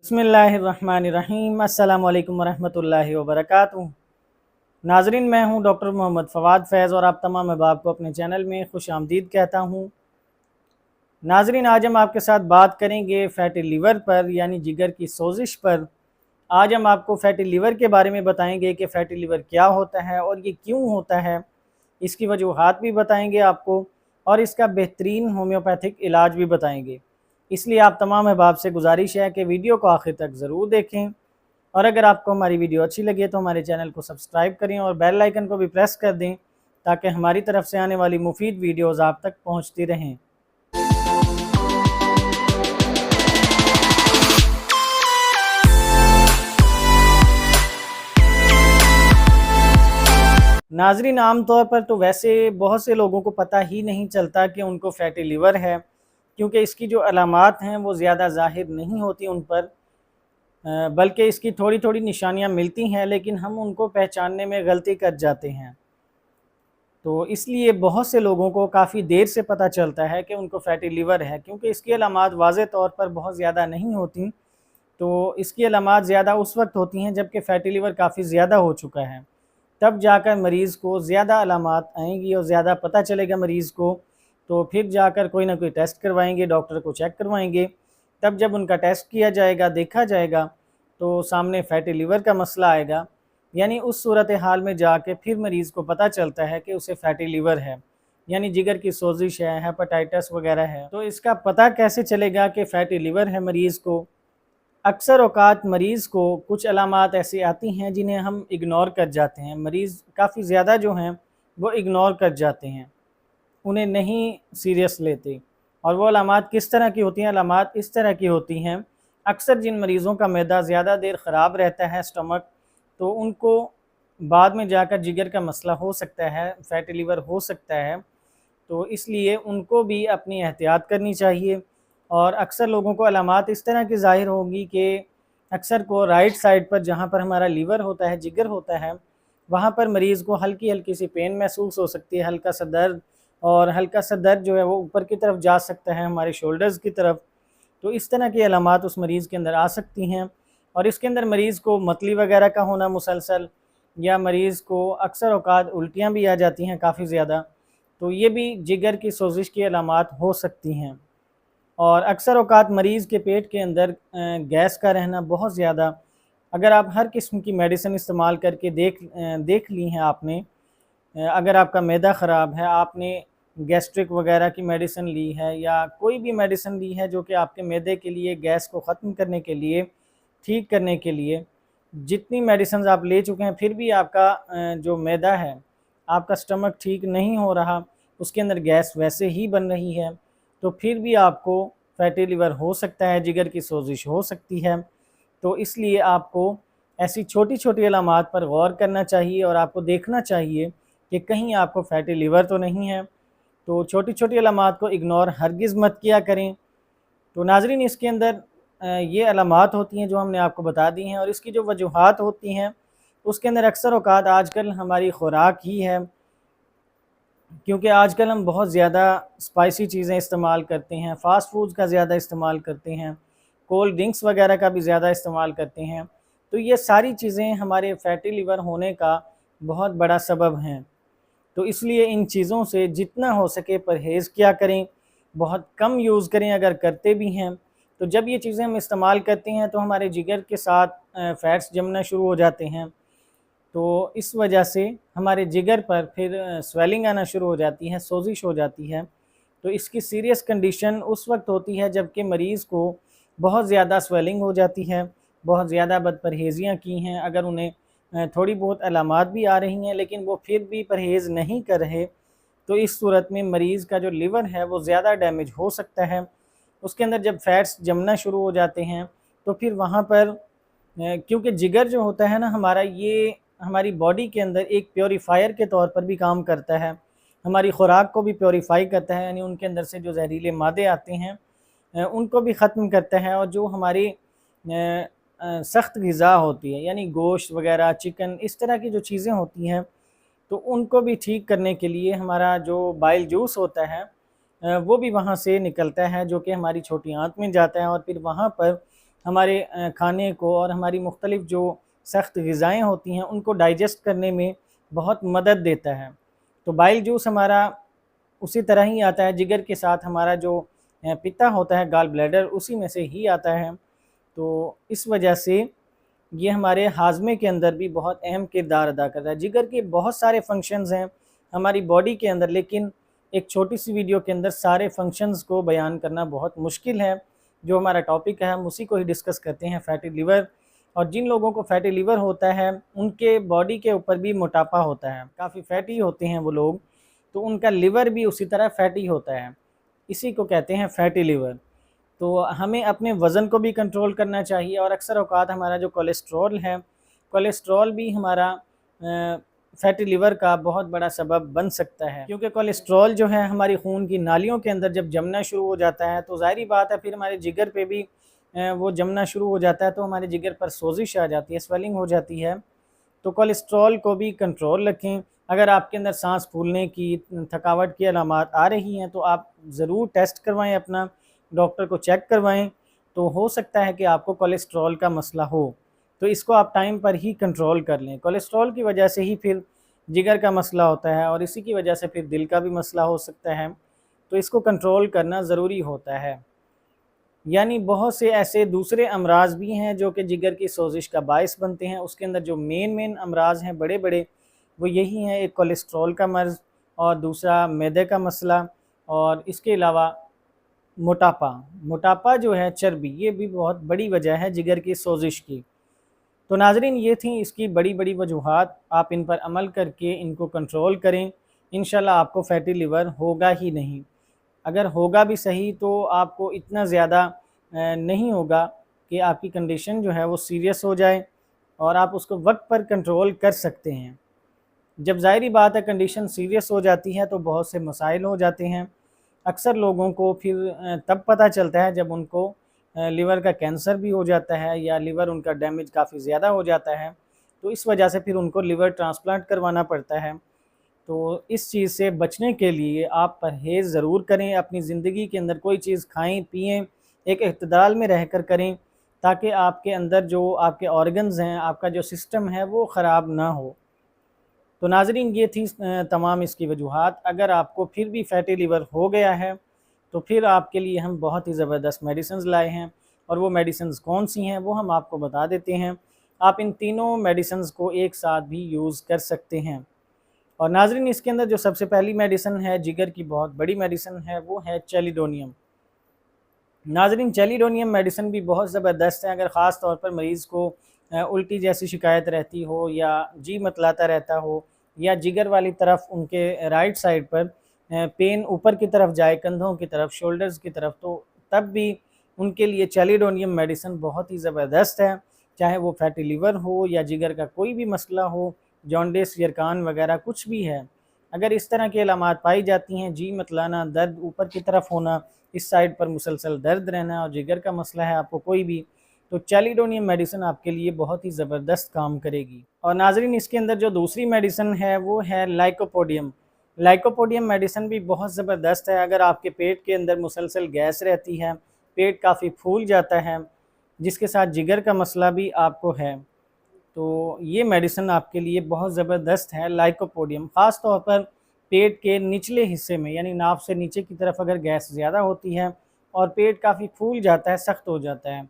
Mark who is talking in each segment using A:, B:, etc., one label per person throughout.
A: बिस्मिल्लाहिर्रहमानिर्रहीम। अस्सलामुअलैकुम वरहमतुल्लाहि वबरकातुहू। नाजरीन, मैं हूं डॉक्टर मोहम्मद फ़वाद फैज़ और आप तमाम अहबाब को अपने चैनल में खुश आमदीद कहता हूं। नाजरीन, आज हम आपके साथ बात करेंगे फ़ैटी लीवर पर, यानी जिगर की सोजिश पर। आज हम आपको फ़ैटी लीवर के बारे में बताएंगे कि फ़ैटी लीवर क्या होता है और ये क्यों होता है, इसकी वजूहात भी बताएंगे आपको और इसका बेहतरीन होम्योपैथिक इलाज भी बताएंगे। इसलिए आप तमाम अहबाब से गुजारिश है कि वीडियो को आखिर तक ज़रूर देखें और अगर आपको हमारी वीडियो अच्छी लगे तो हमारे चैनल को सब्सक्राइब करें और बेल आइकन को भी प्रेस कर दें ताकि हमारी तरफ से आने वाली मुफीद वीडियोज़ आप तक पहुँचती रहें। नाजरीन, आम तौर पर तो वैसे बहुत से लोगों को पता ही नहीं चलता कि उनको फ़ैटी लीवर है, क्योंकि इसकी जो अलामात हैं वो ज़्यादा ज़ाहिर नहीं होती उन पर, बल्कि इसकी थोड़ी थोड़ी निशानियां मिलती हैं, लेकिन हम उनको पहचानने में गलती कर जाते हैं। तो इसलिए बहुत से लोगों को काफ़ी देर से पता चलता है कि उनको फ़ैटी लीवर है, क्योंकि इसकी अलामात वाज़े तौर पर बहुत ज़्यादा नहीं होती। तो इसकी अलामात ज़्यादा उस वक्त होती हैं जबकि फ़ैटी लीवर काफ़ी ज़्यादा हो चुका है, तब जाकर मरीज़ को ज़्यादा अलामात आएंगी और ज़्यादा पता चलेगा मरीज़ को। तो फिर जाकर कोई ना कोई टेस्ट करवाएंगे, डॉक्टर को चेक करवाएंगे। तब जब उनका टेस्ट किया जाएगा, देखा जाएगा, तो सामने फ़ैटी लीवर का मसला आएगा। यानी उस सूरत हाल में जाके फिर मरीज़ को पता चलता है कि उसे फ़ैटी लीवर है, यानी जिगर की सोजिश है, हेपेटाइटिस वगैरह है। तो इसका पता कैसे चलेगा कि फ़ैटी लीवर है मरीज़ को? अक्सर औक़ात मरीज़ को कुछ अलामात ऐसी आती हैं जिन्हें हम इग्नोर कर जाते हैं। मरीज़ काफ़ी ज़्यादा जो हैं वो इग्नोर कर जाते हैं, उन्हें नहीं सीरियस लेते। और वो अलामात किस तरह की होती हैं? अलामात इस तरह की होती हैं, अक्सर जिन मरीज़ों का मैदा ज़्यादा देर ख़राब रहता है, स्टमक, तो उनको बाद में जाकर जिगर का मसला हो सकता है, फ़ैटी लीवर हो सकता है। तो इसलिए उनको भी अपनी एहतियात करनी चाहिए। और अक्सर लोगों को अलामात इस तरह की ज़ाहिर होगी कि अक्सर को राइट साइड पर, जहाँ पर हमारा लीवर होता है, जिगर होता है, वहाँ पर मरीज़ को हल्की हल्की सी पेन महसूस हो सकती है, हल्का सा दर्द, और हल्का सा दर्द जो है वो ऊपर की तरफ जा सकता है, हमारे शोल्डर्स की तरफ। तो इस तरह की अलामात उस मरीज़ के अंदर आ सकती हैं। और इसके अंदर मरीज़ को मतली वगैरह का होना मुसलसल, या मरीज़ को अक्सर औक़ात उल्टियाँ भी आ जाती हैं काफ़ी ज़्यादा, तो ये भी जिगर की सोजिश की अलामात हो सकती हैं। और अक्सर औक़ात मरीज़ के पेट के अंदर गैस का रहना बहुत ज़्यादा, अगर आप हर किस्म की मेडिसिन इस्तेमाल करके देख ली हैं आपने, अगर आपका मैदा ख़राब है, आपने गैस्ट्रिक वगैरह की मेडिसिन ली है या कोई भी मेडिसिन ली है जो कि आपके मैदे के लिए, गैस को ख़त्म करने के लिए, ठीक करने के लिए, जितनी मेडिसिन आप ले चुके हैं, फिर भी आपका जो मैदा है, आपका स्टमक ठीक नहीं हो रहा, उसके अंदर गैस वैसे ही बन रही है, तो फिर भी आपको फ़ैटी लीवर हो सकता है, जिगर की सोजिश हो सकती है। तो इसलिए आपको ऐसी छोटी छोटी अलामात पर गौर करना चाहिए और आपको देखना चाहिए कि कहीं आपको फ़ैटी लीवर तो नहीं है। तो छोटी छोटी अलामात को इग्नोर हरगिज़ मत किया करें। तो नाज़रीन, इसके अंदर ये अलामात होती हैं जो हमने आपको बता दी हैं, और इसकी जो वजूहात होती हैं उसके अंदर अक्सर औक़ात आजकल हमारी ख़ुराक ही है, क्योंकि आजकल हम बहुत ज़्यादा स्पाइसी चीज़ें इस्तेमाल करते हैं, फ़ास्ट फूड्स का ज़्यादा इस्तेमाल करते हैं, कोल्ड ड्रिंक्स वगैरह का भी ज़्यादा इस्तेमाल करते हैं। तो ये सारी चीज़ें हमारे फ़ैटी लीवर होने का बहुत बड़ा सबब हैं। तो इसलिए इन चीज़ों से जितना हो सके परहेज़ किया करें, बहुत कम यूज़ करें। अगर करते भी हैं तो जब ये चीज़ें हम इस्तेमाल करते हैं तो हमारे जिगर के साथ फ़ैट्स जमना शुरू हो जाते हैं, तो इस वजह से हमारे जिगर पर फिर स्वेलिंग आना शुरू हो जाती है, सोजिश हो जाती है। तो इसकी सीरियस कंडीशन उस वक्त होती है जबकि मरीज़ को बहुत ज़्यादा स्वेलिंग हो जाती है, बहुत ज़्यादा बदपरहेज़ियाँ की हैं, अगर उन्हें थोड़ी बहुत अलामात भी आ रही हैं लेकिन वो फिर भी परहेज़ नहीं कर रहे, तो इस सूरत में मरीज़ का जो लिवर है वो ज़्यादा डैमेज हो सकता है। उसके अंदर जब फ़ैट्स जमना शुरू हो जाते हैं तो फिर वहाँ पर क्योंकि जिगर जो होता है ना हमारा, ये हमारी बॉडी के अंदर एक प्योरीफायर के तौर पर भी काम करता है, हमारी खुराक को भी प्योरीफाई करता है, यानी उनके अंदर से जो जहरीले मादे आते हैं उनको भी ख़त्म करता है। और जो हमारी सख्त ग़िज़ा होती है, यानी गोश्त वगैरह, चिकन, इस तरह की जो चीज़ें होती हैं, तो उनको भी ठीक करने के लिए हमारा जो बाइल जूस होता है वो भी वहाँ से निकलता है, जो कि हमारी छोटी आँत में जाता है, और फिर वहाँ पर हमारे खाने को और हमारी मुख्तलिफ़ जो सख्त ग़िज़ाएँ होती हैं उनको डाइजेस्ट करने में बहुत मदद देता है। तो बाइल जूस हमारा उसी तरह ही आता है, जिगर के साथ हमारा जो पित्ता होता है गॉल ब्लैडर उसी में से ही आता है। तो इस वजह से ये हमारे हाज़मे के अंदर भी बहुत अहम किरदार अदा करता है। जिगर के बहुत सारे फ़ंक्शंस हैं हमारी बॉडी के अंदर, लेकिन एक छोटी सी वीडियो के अंदर सारे फ़ंक्शंस को बयान करना बहुत मुश्किल है। जो हमारा टॉपिक है हम उसी को ही डिस्कस करते हैं, फैटी लिवर। और जिन लोगों को फैटी लिवर होता है उनके बॉडी के ऊपर भी मोटापा होता है, काफ़ी फैटी होते हैं वो लोग, तो उनका लिवर भी उसी तरह फैटी होता है, इसी को कहते हैं फैटी लिवर। तो हमें अपने वज़न को भी कंट्रोल करना चाहिए और अक्सर औक़ात हमारा जो कोलेस्ट्रॉल है, कोलेस्ट्रॉल भी हमारा फैटी लिवर का बहुत बड़ा सबब बन सकता है, क्योंकि कोलेस्ट्रॉल जो है हमारी खून की नालियों के अंदर जब जमना शुरू हो जाता है तो ज़ाहिर बात है फिर हमारे जिगर पे भी वो जमना शुरू हो जाता है, तो हमारे जिगर पर सोजिश आ जाती है, स्वेलिंग हो जाती है। तो कोलेस्ट्रॉल को भी कंट्रोल रखें। अगर आपके अंदर सांस फूलने की, थकावट की अलामात आ रही हैं तो आप ज़रूर टेस्ट करवाएं, अपना डॉक्टर को चेक करवाएं। तो हो सकता है कि आपको कोलेस्ट्रॉल का मसला हो, तो इसको आप टाइम पर ही कंट्रोल कर लें। कोलेस्ट्रॉल की वजह से ही फिर जिगर का मसला होता है और इसी की वजह से फिर दिल का भी मसला हो सकता है, तो इसको कंट्रोल करना ज़रूरी होता है। यानी बहुत से ऐसे दूसरे अमराज़ भी हैं जो कि जिगर की सोजिश का बायस बनते हैं। उसके अंदर जो मेन अमराज़ हैं बड़े बड़े, वो यही हैं, एक कोलेस्ट्रॉल का मर्ज़ और दूसरा मैदे का मसला, और इसके अलावा मोटापा जो है, चर्बी, ये भी बहुत बड़ी वजह है जिगर की सोजिश की। तो नाज़रीन, ये थी इसकी बड़ी बड़ी वजूहात, आप इन पर अमल करके इनको कंट्रोल करें, इंशाल्लाह आपको फैटी लिवर होगा ही नहीं। अगर होगा भी सही तो आपको इतना ज़्यादा नहीं होगा कि आपकी कंडीशन जो है वो सीरियस हो जाए और आप उसको वक्त पर कंट्रोल कर सकते हैं। जब ज़ाहिरी बात है कंडीशन सीरियस हो जाती है तो बहुत से मसाइल हो जाते हैं। अक्सर लोगों को फिर तब पता चलता है जब उनको लिवर का कैंसर भी हो जाता है या लिवर उनका डैमेज काफ़ी ज़्यादा हो जाता है, तो इस वजह से फिर उनको लिवर ट्रांसप्लांट करवाना पड़ता है। तो इस चीज़ से बचने के लिए आप परहेज़ ज़रूर करें, अपनी ज़िंदगी के अंदर कोई चीज़ खाएँ पिएँ एक इत्तेदाल में रहकर करें, ताकि आपके अंदर जो आपके ऑर्गन्स हैं, आपका जो सिस्टम है वो ख़राब ना हो। तो नाज़रीन, ये थी तमाम इसकी वजूहात। अगर आपको फिर भी फैटी लिवर हो गया है तो फिर आपके लिए हम बहुत ही ज़बरदस्त मेडिसिन्स लाए हैं, और वो मेडिसिन्स कौन सी हैं वो हम आपको बता देते हैं। आप इन तीनों मेडिसिन्स को एक साथ भी यूज़ कर सकते हैं। और नाज़रीन, इसके अंदर जो सबसे पहली मेडिसिन है, जिगर की बहुत बड़ी मेडिसिन है, वो है चेलिडोनियम। नाज़रीन, चेलिडोनियम मेडिसिन भी बहुत ज़बरदस्त है। अगर ख़ास तौर पर मरीज़ को उल्टी जैसी शिकायत रहती हो या जी मतलाता रहता हो या जिगर वाली तरफ उनके राइट साइड पर पेन ऊपर की तरफ जाए, कंधों की तरफ, शोल्डर्स की तरफ, तो तब भी उनके लिए चेलिडोनियम मेडिसिन बहुत ही ज़बरदस्त है। चाहे वो फैटी लिवर हो या जिगर का कोई भी मसला हो, जॉन्डिस, यरकान वगैरह कुछ भी है, अगर इस तरह की अलामात पाई जाती हैं, जी मतलाना, दर्द ऊपर की तरफ होना, इस साइड पर मुसलसल दर्द रहना और जिगर का मसला है आपको कोई भी, तो चेलिडोनियम मेडिसिन आपके लिए बहुत ही ज़बरदस्त काम करेगी। और नाज़रीन, इसके अंदर जो दूसरी मेडिसिन है वो है लाइकोपोडियम। लाइकोपोडियम मेडिसिन भी बहुत ज़बरदस्त है। अगर आपके पेट के अंदर मुसलसल गैस रहती है, पेट काफ़ी फूल जाता है, जिसके साथ जिगर का मसला भी आपको है, तो ये मेडिसिन आपके लिए बहुत ज़बरदस्त है। लाइकोपोडियम ख़ास तौर पर पेट के निचले हिस्से में, यानी नाभ से नीचे की तरफ अगर गैस ज़्यादा होती है और पेट काफ़ी फूल जाता है, सख्त हो जाता है,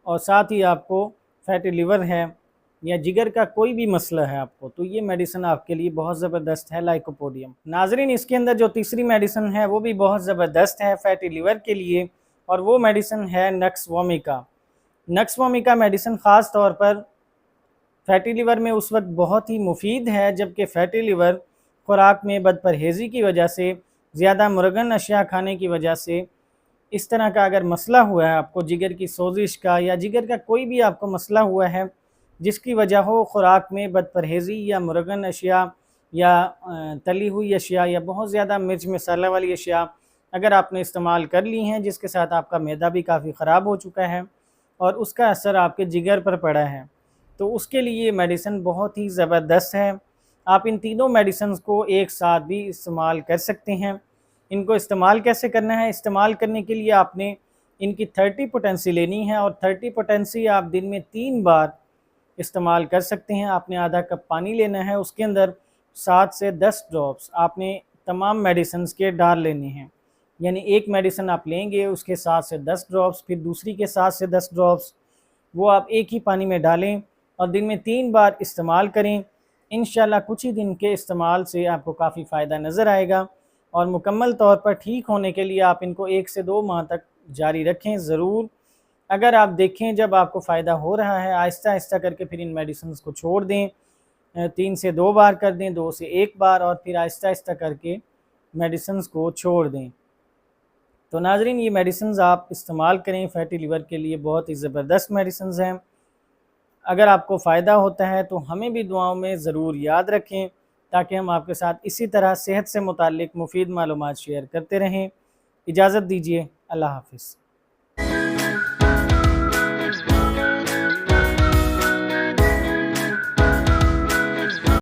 A: और साथ ही आपको फैटी लिवर है या जिगर का कोई भी मसला है आपको, तो ये मेडिसिन आपके लिए बहुत ज़बरदस्त है, लाइकोपोडियम। नाज़रीन, इसके अंदर जो तीसरी मेडिसिन है वो भी बहुत ज़बरदस्त है फैटी लिवर के लिए, और वो मेडिसिन है nux vomica. Nux vomica medicine ख़ास तौर पर फैटी लिवर में उस वक्त बहुत ही मुफीद है जबकि फैटी लिवर खुराक में बदपरहेज़ी की वजह से, ज़्यादा मुरगन अशिया खाने की वजह से, इस तरह का अगर मसला हुआ है आपको, जिगर की सोजिश का या जिगर का कोई भी आपको मसला हुआ है जिसकी वजह हो खुराक में बदपरहेज़ी या मुरगन अशिया या तली हुई अशिया या बहुत ज़्यादा मिर्च मसाला वाली अशिया अगर आपने इस्तेमाल कर ली हैं, जिसके साथ आपका मैदा भी काफ़ी ख़राब हो चुका है और उसका असर आपके जिगर पर पड़ा है, तो उसके लिए ये मेडिसिन बहुत ही ज़बरदस्त है। आप इन तीनों मेडिसिन को एक साथ भी इस्तेमाल कर सकते हैं। इनको इस्तेमाल कैसे करना है? इस्तेमाल करने के लिए आपने इनकी 30 पोटेंसी लेनी है और 30 पोटेंसी आप दिन में 3 बार इस्तेमाल कर सकते हैं। आपने आधा कप पानी लेना है, उसके अंदर 7 से 10 ड्रॉप्स आपने तमाम मेडिसिन के डाल लेने हैं। यानी एक मेडिसिन आप लेंगे, उसके 7 से 10 ड्रॉप्स, फिर दूसरी के 7 से 10 ड्रॉप्स, वो आप एक ही पानी में डालें और दिन में 3 बार इस्तेमाल करें। इंशाल्लाह कुछ ही दिन के इस्तेमाल से आपको काफ़ी फ़ायदा नज़र आएगा और मुकम्मल तौर पर ठीक होने के लिए आप इनको 1 से 2 माह तक जारी रखें ज़रूर। अगर आप देखें जब आपको फ़ायदा हो रहा है, आहिस्ता आहिस्ता करके फिर इन मेडिसिन को छोड़ दें, 3 से 2 बार कर दें, 2 से 1 बार, और फिर आहिस्ता आहिस्ता करके मेडिसिन को छोड़ दें। तो नाज़रीन, ये मेडिसिन आप इस्तेमाल करें, फैटी लिवर के लिए बहुत ही ज़बरदस्त मेडिसिन हैं। अगर आपको फ़ायदा होता है तो हमें भी दुआओं में ज़रूर याद रखें, ताकि हम आपके साथ इसी तरह सेहत से मुताल्लिक़ मुफ़ीद मालूमात शेयर करते रहें। इजाज़त दीजिए, अल्लाह हाफ़िज़।